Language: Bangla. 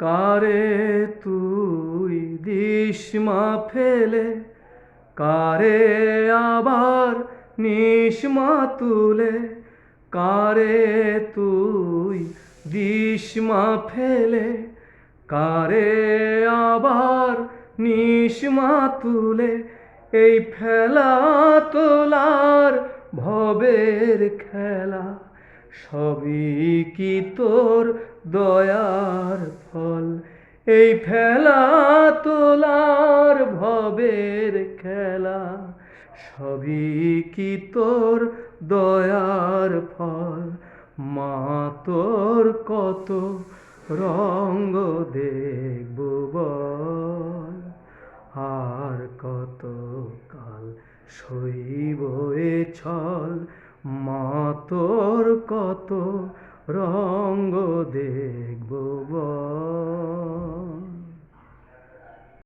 কারে তুই দিস মা ফেলে, কারে আবার নিস মা তুলে, কারে তুই দিস মা ফেলে, কারে আবার নিস মা তুলে। এই ফেলা তোলার ভবের খেলা, সবই কি তোর দয়ার ফল। এই ফেলা তোলার ভবের খেলা, সবই কি তোর দয়ার ফল। মা তোর কত রঙ্গ দেখব বল, আর কত কাল সইব এ ছল। মা তোর কত রঙ্গ